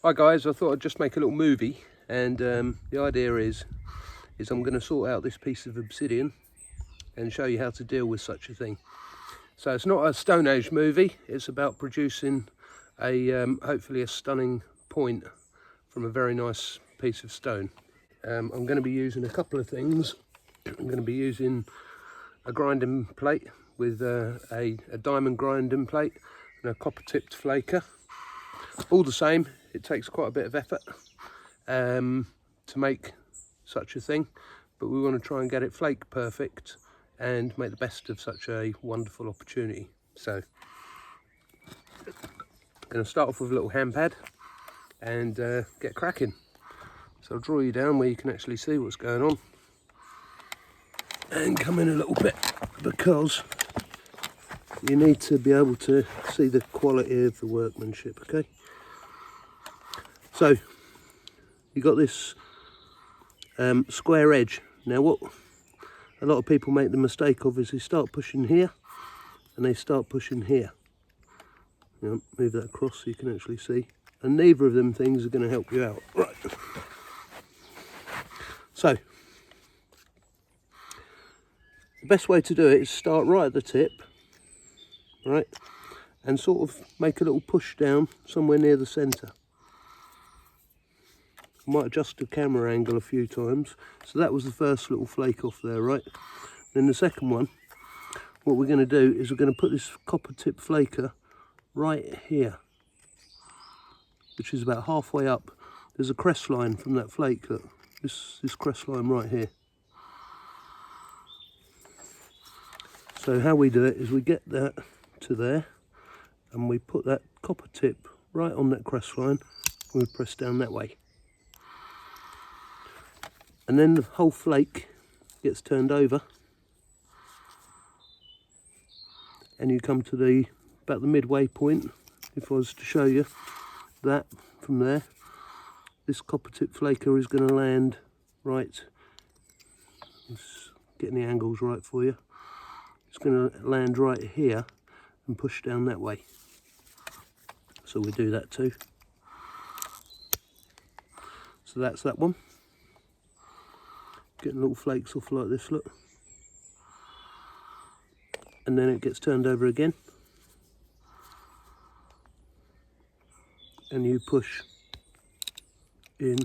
Hi guys, I thought I'd just make a little movie, and the idea is I'm going to sort out this piece of obsidian and show you how to deal with such a thing. So it's not a Stone Age movie, it's about producing a hopefully a stunning point from a very nice piece of stone. I'm going to be using a couple of things. I'm going to be using a grinding plate with a diamond grinding plate and a copper tipped flaker. All the same, it takes quite a bit of effort to make such a thing, but we want to try and get it flake perfect and make the best of such a wonderful opportunity. So I'm going to start off with a little hand pad and get cracking. So I'll draw you down where you can actually see what's going on, and come in a little bit because you need to be able to see the quality of the workmanship. Okay, so you got this square edge. Now what a lot of people make the mistake of is they start pushing here and they start pushing here. Move that across so you can actually see, and neither of them things are going to help you out. Right, so the best way to do it is start right at the tip, right, and sort of make a little push down somewhere near the centre. I might adjust the camera angle a few times. So that was the first little flake off there, right? Then the second one, what we're going to do is we're going to put this copper tip flaker right here, which is about halfway up. There's a crest line from that flake, look, this crest line right here. So how we do it is we get that to there and we put that copper tip right on that crest line and we press down that way. And then the whole flake gets turned over and you come to about the midway point. If I was to show you that from there, this copper tip flaker is going to land right, just getting the angles right for you, it's going to land right here and push down that way. So we do that too. So that's that one. Getting little flakes off like this, look. And then it gets turned over again. And you push in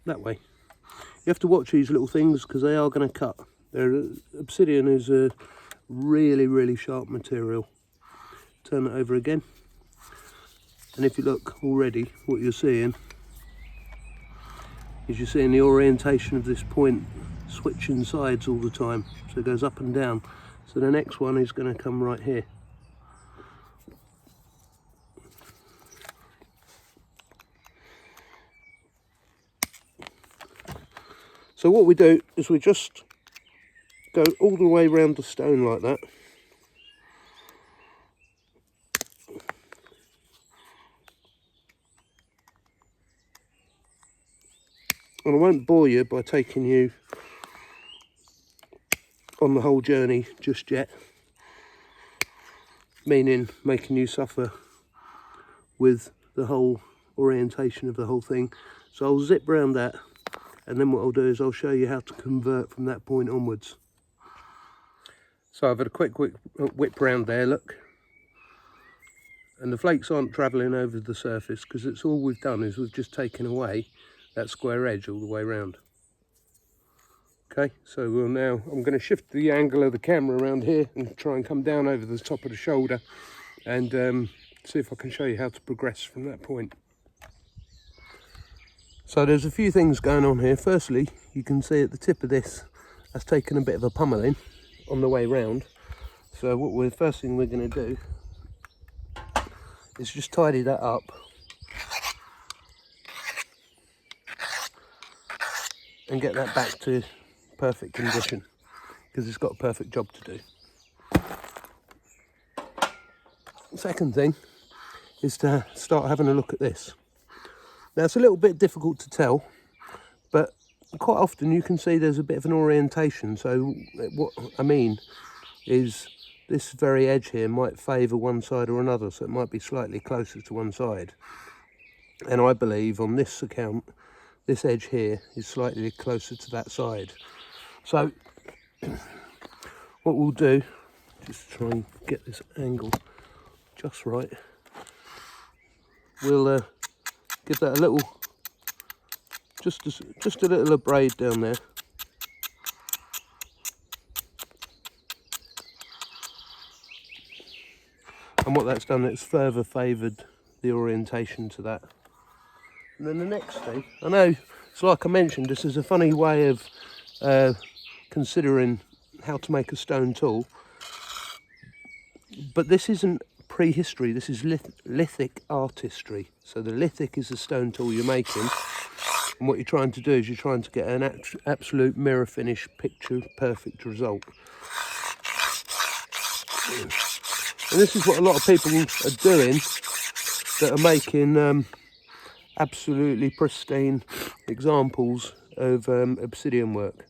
that way. You have to watch these little things because they are going to cut. Obsidian is a really, really sharp material. Turn it over again. And if you look already, what you're seeing is you're seeing the orientation of this point switching sides all the time. So it goes up and down. So the next one is going to come right here. So what we do is we just go all the way around the stone like that. And I won't bore you by taking you on the whole journey just yet, meaning making you suffer with the whole orientation of the whole thing. So I'll zip round that, and then what I'll do is I'll show you how to convert from that point onwards. So I've had a quick whip round there, look. And the flakes aren't travelling over the surface because it's all we've done is we've just taken away that square edge all the way around. Okay, so I'm going to shift the angle of the camera around here and try and come down over the top of the shoulder and see if I can show you how to progress from that point. So there's a few things going on here. Firstly, you can see at the tip of this, that's taken a bit of a pummeling on the way round. So first thing we're going to do is just tidy that up. And get that back to perfect condition, because it's got a perfect job to do. The second thing is to start having a look at this. Now it's a little bit difficult to tell, but quite often you can see there's a bit of an orientation. So what I mean is this very edge here might favour one side or another, so it might be slightly closer to one side. And I believe on this account, this edge here is slightly closer to that side. So what we'll do, just try and get this angle just right, we'll give that a little, just a little braid down there. And what that's done, it's further favoured the orientation to that. And then the next thing, I know, it's like I mentioned, this is a funny way of considering how to make a stone tool. But this isn't prehistory, this is lithic artistry. So the lithic is the stone tool you're making. And what you're trying to do is you're trying to get an absolute mirror finish, picture perfect result. And this is what a lot of people are doing that are making absolutely pristine examples of obsidian work.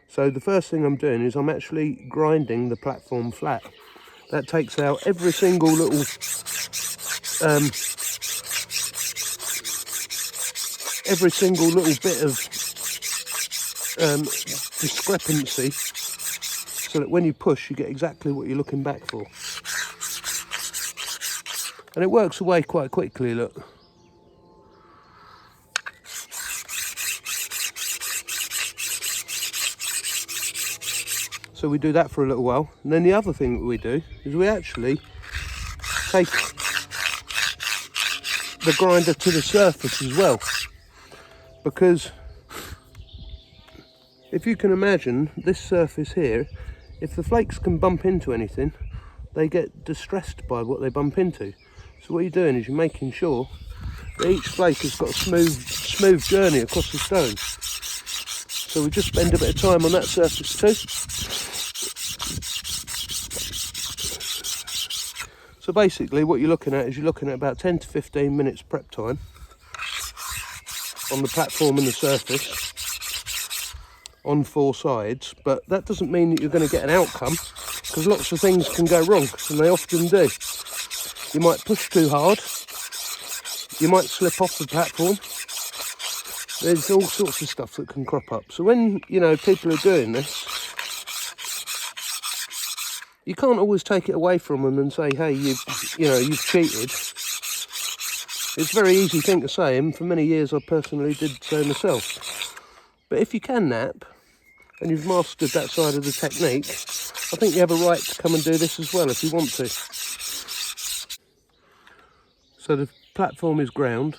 So the first thing I'm doing is I'm actually grinding the platform flat. That takes out every single little bit of discrepancy, so that when you push you get exactly what you're looking back for. And it works away quite quickly, look. So we do that for a little while, and then the other thing that we do is we actually take the grinder to the surface as well, because if you can imagine this surface here, if the flakes can bump into anything, they get distressed by what they bump into. So what you're doing is you're making sure that each flake has got a smooth journey across the stone. So we just spend a bit of time on that surface too. So basically what you're looking at is you're looking at about 10 to 15 minutes prep time on the platform and the surface on 4 sides, but that doesn't mean that you're going to get an outcome, because lots of things can go wrong, and they often do. You might push too hard, you might slip off the platform, there's all sorts of stuff that can crop up. So when, you know, people are doing this, you can't always take it away from them and say, hey, you've cheated. It's a very easy thing to say, and for many years I personally did so myself. But if you can knap, and you've mastered that side of the technique, I think you have a right to come and do this as well if you want to. So the platform is ground.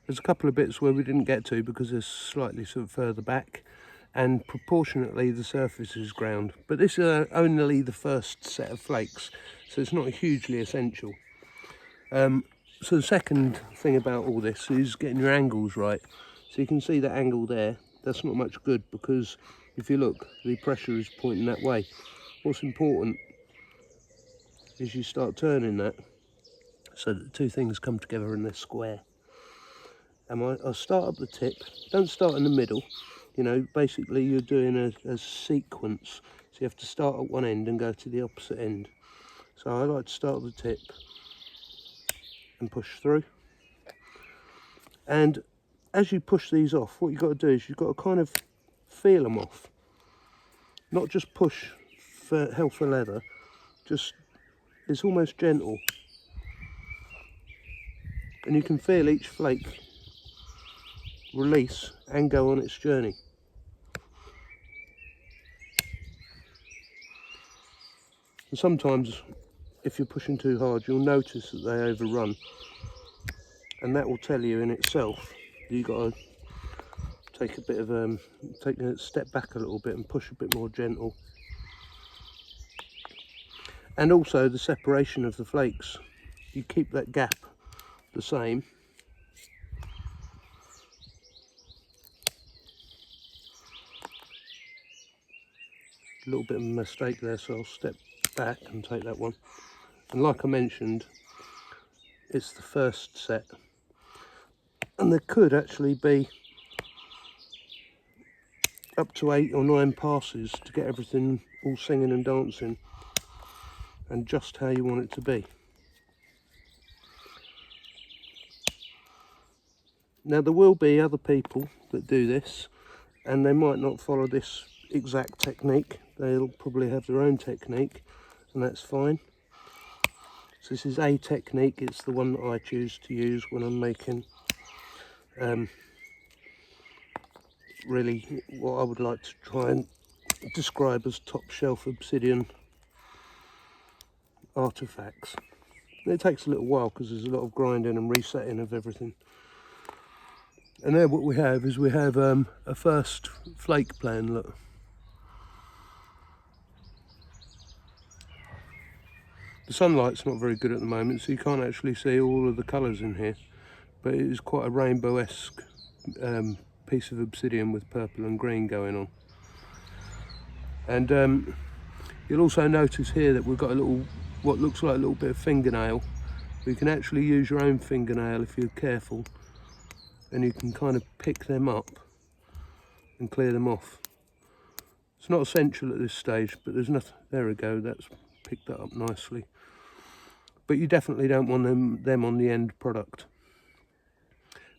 There's a couple of bits where we didn't get to because they're slightly sort of further back, and proportionately the surface is ground. But this is only the first set of flakes, so it's not hugely essential. So the second thing about all this is getting your angles right. So you can see that angle there, that's not much good, because if you look, the pressure is pointing that way. What's important is you start turning that so that the two things come together in this square. And I'll start up the tip, don't start in the middle, you know, basically you're doing a sequence, so you have to start at one end and go to the opposite end. So I like to start at the tip and push through. And as you push these off, what you've got to do is you've got to kind of feel them off. Not just push for hell for leather, just, it's almost gentle. And you can feel each flake release and go on its journey. And sometimes if you're pushing too hard, you'll notice that they overrun, and that will tell you in itself that you've got to take a bit of take a step back a little bit and push a bit more gentle. And also the separation of the flakes, you keep that gap the same. A little bit of a mistake there, so I'll step back and take that one. And like I mentioned, it's the first set, and there could actually be up to 8 or 9 passes to get everything all singing and dancing. and just how you want it to be. Now there will be other people that do this, and they might not follow this exact technique. They'll probably have their own technique, and that's fine. So this is a technique. It's the one that I choose to use when I'm making really what I would like to try and describe as top shelf obsidian artifacts. It takes a little while because there's a lot of grinding and resetting of everything. And there what we have is we have a first flake plan. Look, the sunlight's not very good at the moment, so you can't actually see all of the colours in here, but it is quite a rainbow-esque piece of obsidian with purple and green going on. And you'll also notice here that we've got a little, what looks like a little bit of fingernail. You can actually use your own fingernail if you're careful, and you can kind of pick them up and clear them off. It's not essential at this stage, but there's nothing. There we go, that's picked that up nicely. But you definitely don't want them on the end product.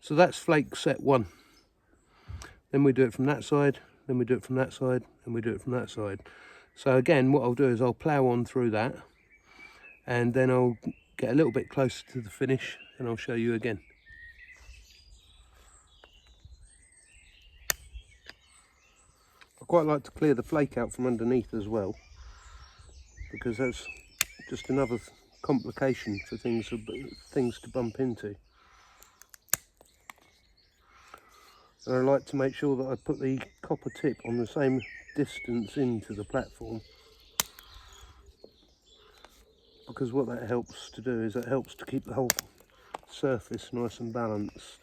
So that's flake set 1. Then we do it from that side, then we do it from that side, and we do it from that side. So again, what I'll do is I'll plough on through that, and then I'll get a little bit closer to the finish, and I'll show you again. I quite like to clear the flake out from underneath as well, because that's just another complication for things to bump into. And I like to make sure that I put the copper tip on the same distance into the platform, because what that helps to do is it helps to keep the whole surface nice and balanced.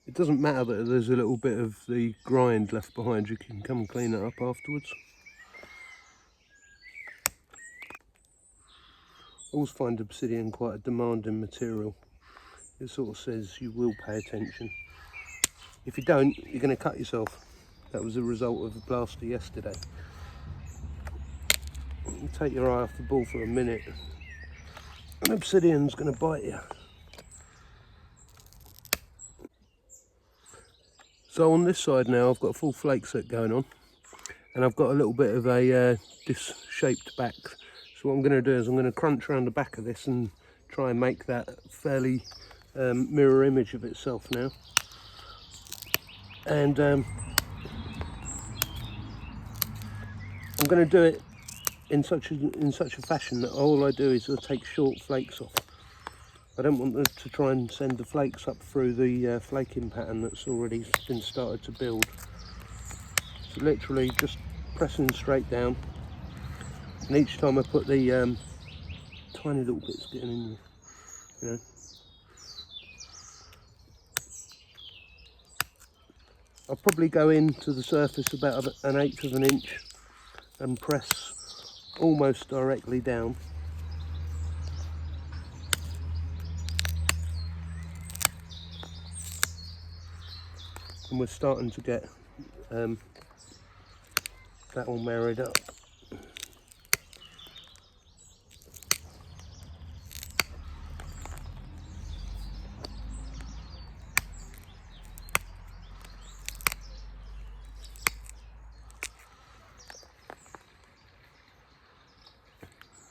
It doesn't matter that there's a little bit of the grind left behind, you can come and clean it up afterwards. I always find obsidian quite a demanding material. It sort of says you will pay attention. If you don't, you're going to cut yourself. That was the result of a blaster yesterday. You take your eye off the ball for a minute, and obsidian's going to bite you. So on this side now, I've got a full flake set going on, and I've got a little bit of a disc-shaped back. So what I'm going to do is I'm going to crunch around the back of this and try and make that fairly mirror image of itself now. And I'm going to do it in such a fashion that all I do is I take short flakes off. I don't want them to try and send the flakes up through the flaking pattern that's already been started to build. So literally just pressing straight down, and each time I put the tiny little bits getting in there, you know. I'll probably go into the surface about 1/8 of an inch and press almost directly down. And we're starting to get that all married up.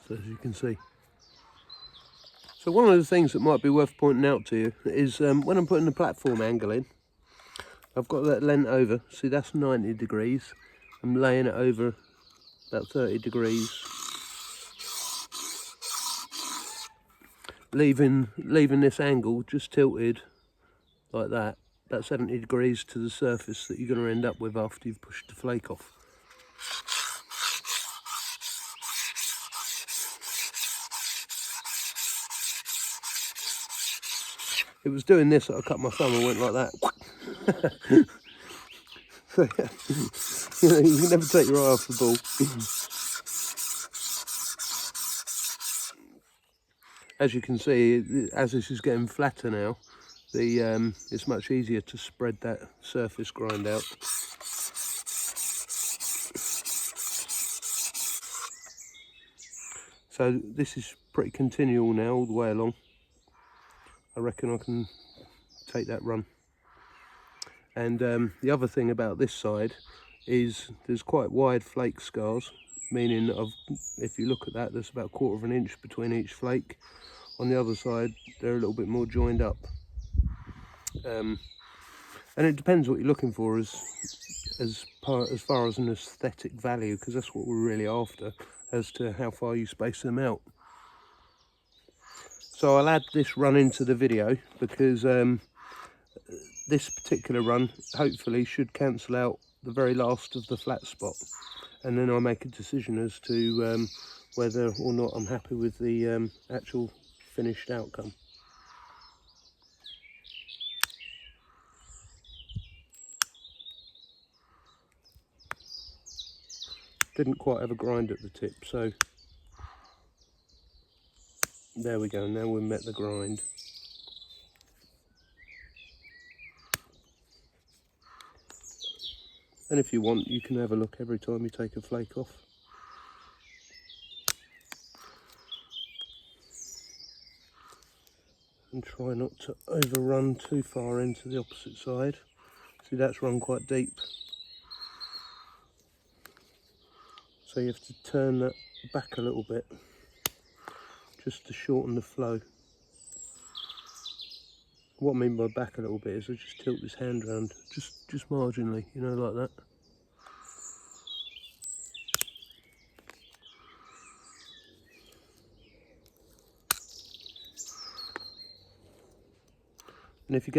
So as you can see. So one of the things that might be worth pointing out to you is when I'm putting the platform angle in, I've got that leant over. See, that's 90 degrees. I'm laying it over about 30 degrees. Leaving this angle just tilted like that, about 70 degrees to the surface that you're going to end up with after you've pushed the flake off. It was doing this that I cut my thumb and went like that. So, you know, you can never take your eye off the ball. as you can see, as this is getting flatter now, it's much easier to spread that surface grind out. So this is pretty continual now all the way along. I reckon I can take that run. And the other thing about this side is there's quite wide flake scars, meaning if you look at that, there's about 1/4 of an inch between each flake. On the other side, they're a little bit more joined up. And it depends what you're looking for as far as an aesthetic value, because that's what we're really after, as to how far you space them out. So I'll add this run into the video, because this particular run hopefully should cancel out the very last of the flat spot, and then I'll make a decision as to whether or not I'm happy with the actual finished outcome. Didn't quite have a grind at the tip, so there we go, now we've met the grind. And if you want, you can have a look every time you take a flake off. And try not to overrun too far into the opposite side. See, that's run quite deep. So you have to turn that back a little bit, just to shorten the flow. What I mean by back a little bit is I just tilt this hand around, just marginally, you know, like that. And if you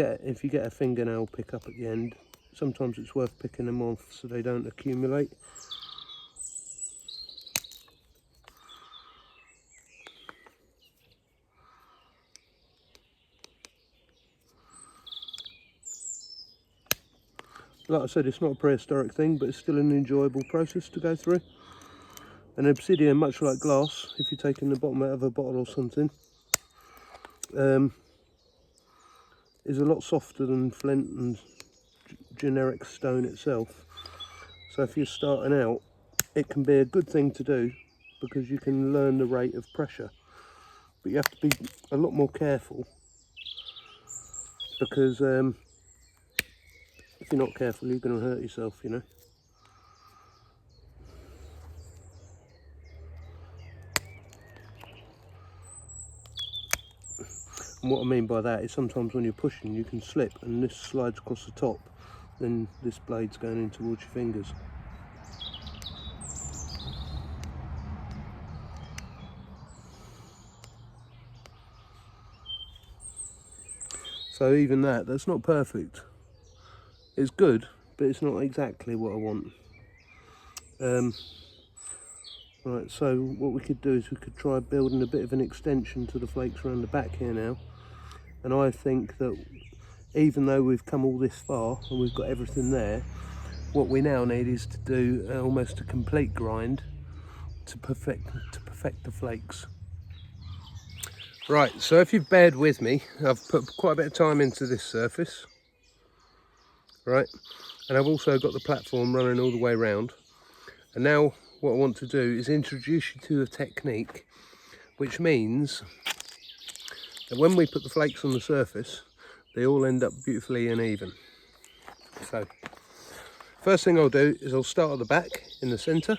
get a fingernail pick up at the end, sometimes it's worth picking them off so they don't accumulate. Like I said, it's not a prehistoric thing, but it's still an enjoyable process to go through. And obsidian, much like glass, if you're taking the bottom out of a bottle or something, is a lot softer than flint and generic stone itself. So if you're starting out, it can be a good thing to do, because you can learn the rate of pressure. But you have to be a lot more careful, because if you're not careful, you're going to hurt yourself, you know. And what I mean by that is sometimes when you're pushing, you can slip and this slides across the top, then this blade's going in towards your fingers. So even that's not perfect. It's good, but it's not exactly what I want. Right, so what we could do is we could try building a bit of an extension to the flakes around the back here now. And I think that even though we've come all this far and we've got everything there, what we now need is to do almost a complete grind to perfect the flakes. Right, so if you've bared with me, I've put quite a bit of time into this surface, right? And I've also got the platform running all the way around. And now what I want to do is introduce you to a technique, which means that when we put the flakes on the surface, they all end up beautifully and even. So, first thing I'll do is I'll start at the back in the centre,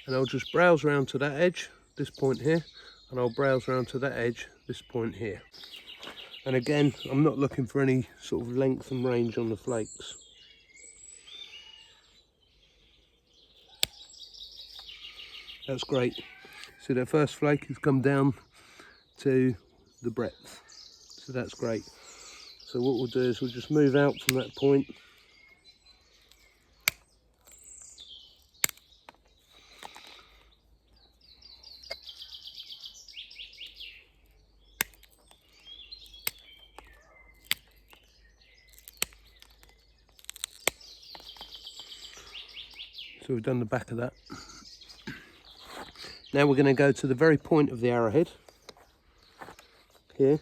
and I'll just browse around to that edge, this point here, and I'll browse around to that edge, this point here. And again, I'm not looking for any sort of length and range on the flakes. That's great. So the first flake has come down to the breadth, so that's great. So what we'll do is we'll just move out from that point, so we've done the back of that. Now we're going to go to the very point of the arrowhead, here,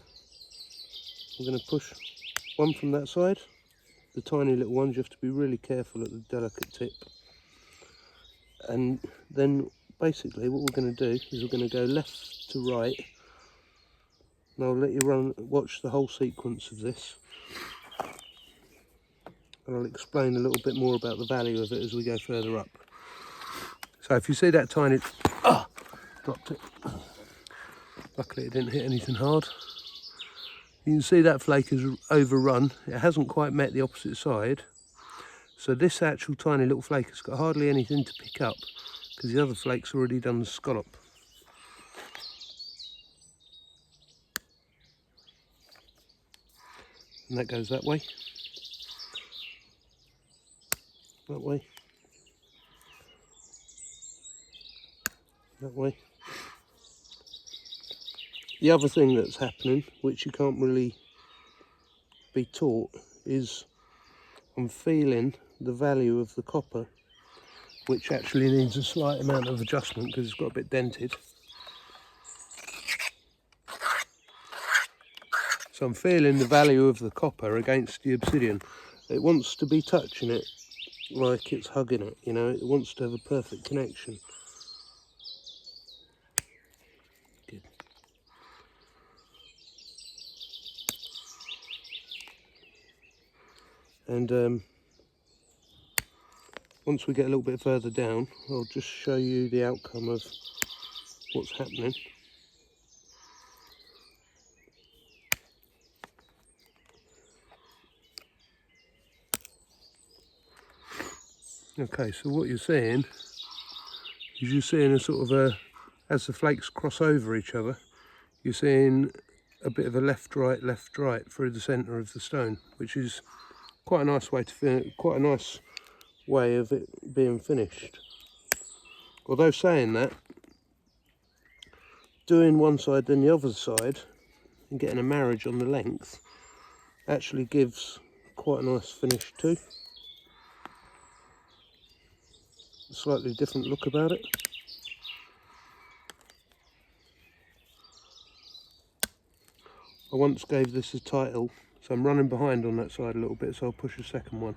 we're going to push one from that side. The tiny little ones, you have to be really careful at the delicate tip. And then basically what we're going to do is we're going to go left to right. And I'll let you watch the whole sequence of this. And I'll explain a little bit more about the value of it as we go further up. So if you see that tiny... dropped it. Luckily it didn't hit anything hard. You can see that flake is overrun. It hasn't quite met the opposite side. So this actual tiny little flake has got hardly anything to pick up because the other flake's already done the scallop. And that goes that way. That way. That way. The other thing that's happening, which you can't really be taught, is I'm feeling the value of the copper, which actually needs a slight amount of adjustment because it's got a bit dented. So I'm feeling the value of the copper against the obsidian. It wants to be touching it like it's hugging it, you know, it wants to have a perfect connection. Good. And once we get a little bit further down, I'll just show you the outcome of what's happening. Okay, so what you're seeing is you're seeing a sort of as the flakes cross over each other, you're seeing a bit of a left right through the centre of the stone, which is quite a nice way to quite a nice way of it being finished. Although saying that, doing one side then the other side and getting a marriage on the length actually gives quite a nice finish too. A slightly different look about it. I once gave this a title, so I'm running behind on that side a little bit, so I'll push a second one.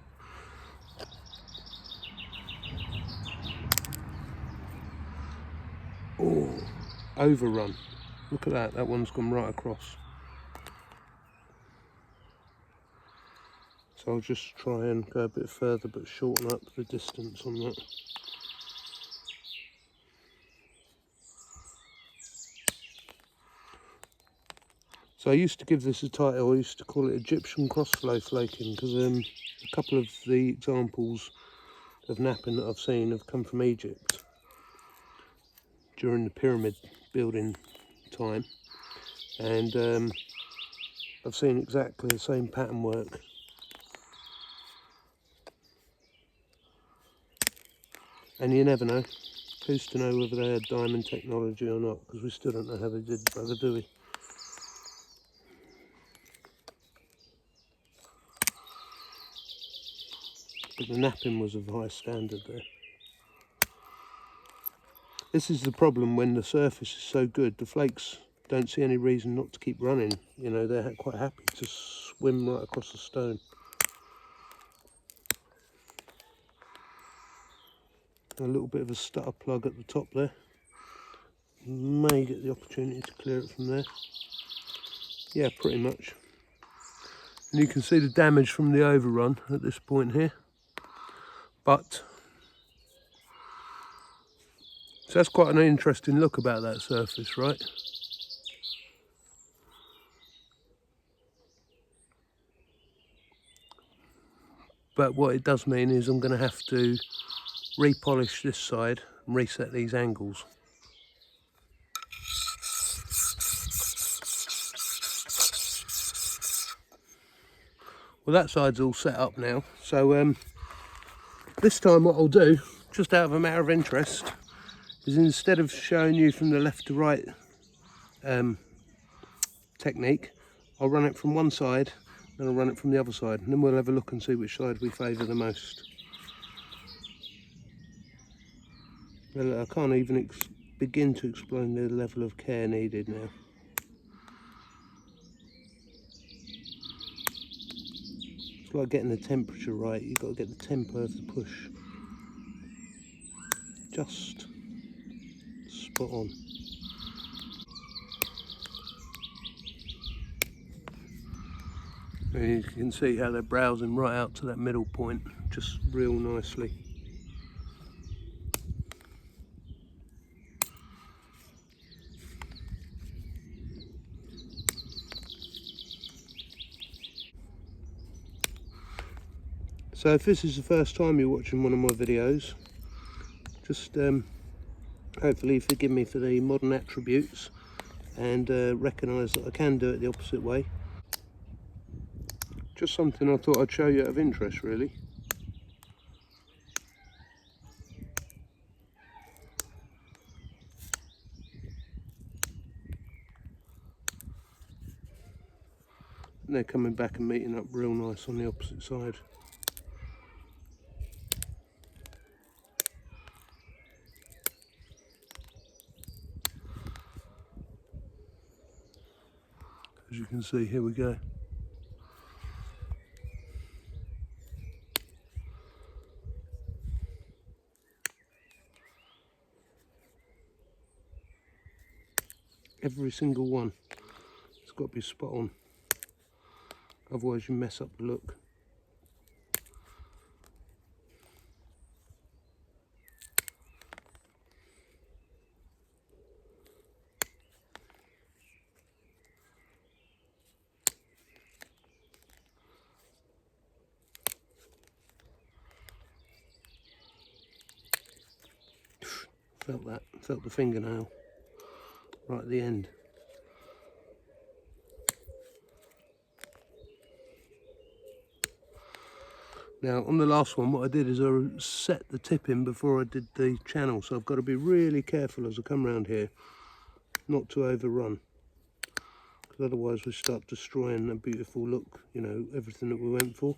Oh, overrun. Look at that one's gone right across. So I'll just try and go a bit further but shorten up the distance on that. So I used to give this a title, I used to call it Egyptian crossflow flaking, because a couple of the examples of knapping that I've seen have come from Egypt during the pyramid building time, and I've seen exactly the same pattern work. And you never know, who's to know whether they had diamond technology or not, because we still don't know how they did, brother, do we? But the knapping was of high standard there. This is the problem when the surface is so good, the flakes don't see any reason not to keep running. You know, they're quite happy to swim right across the stone. A little bit of a stutter plug at the top there. May get the opportunity to clear it from there. Yeah, pretty much. And you can see the damage from the overrun at this point here. But so that's quite an interesting look about that surface, right? But what it does mean is I'm going to have to repolish this side and reset these angles. Well, that side's all set up now, so this time what I'll do, just out of a matter of interest, is instead of showing you from the left to right technique, I'll run it from one side and I'll run it from the other side, and then we'll have a look and see which side we favour the most. Well, I can't even begin to explain the level of care needed now. It's like getting the temperature right. You've got to get the tempo of the push just spot on. And you can see how they're browsing right out to that middle point, just real nicely. So if this is the first time you're watching one of my videos, just hopefully forgive me for the modern attributes and recognise that I can do it the opposite way. Just something I thought I'd show you out of interest, really. And they're coming back and meeting up real nice on the opposite side. As you can see, here we go. Every single one. It's got to be spot on. Otherwise you mess up the look. Felt that, felt the fingernail right at the end. Now on the last one, what I did is I set the tip in before I did the channel, so I've got to be really careful as I come around here not to overrun, because otherwise we start destroying a beautiful look, you know, everything that we went for.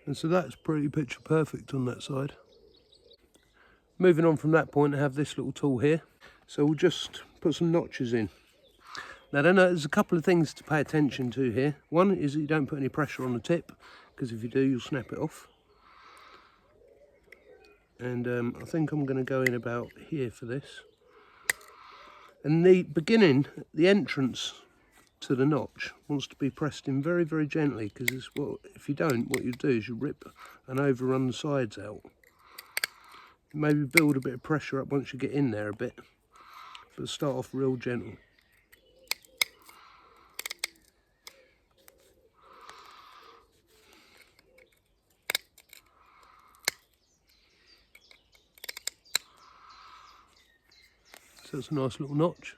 And so that's pretty picture perfect on that side. Moving on from that point, I have this little tool here. So we'll just put some notches in. Now there's a couple of things to pay attention to here. One is that you don't put any pressure on the tip, because if you do, you'll snap it off. And I think I'm going to go in about here for this. And the beginning, the entrance to the notch wants to be pressed in very, very gently, because if you don't, what you do is you rip and overrun the sides out. Maybe build a bit of pressure up once you get in there a bit, but start off real gentle. So it's a nice little notch.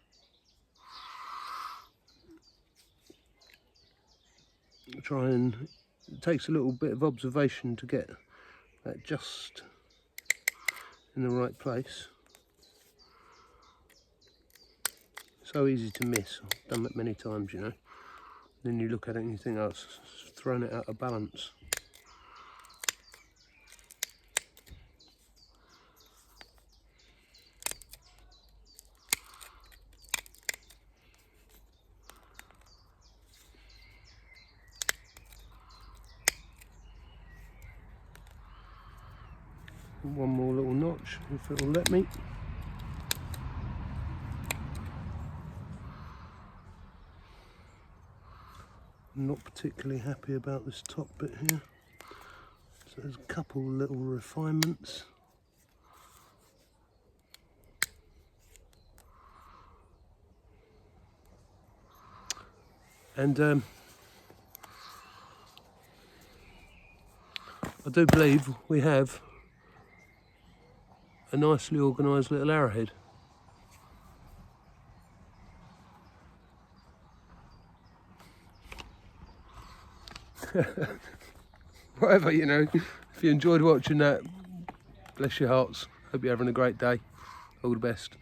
Try and, it takes a little bit of observation to get that just in the right place. So easy to miss. I've done that many times, you know. Then you look at it and you think, oh, it's thrown it out of balance. One more little notch, if it'll let me. I'm not particularly happy about this top bit here. So there's a couple little refinements. And I do believe we have a nicely organised little arrowhead. Whatever, you know, if you enjoyed watching that, Bless your hearts. Hope you're having a great day. All the best.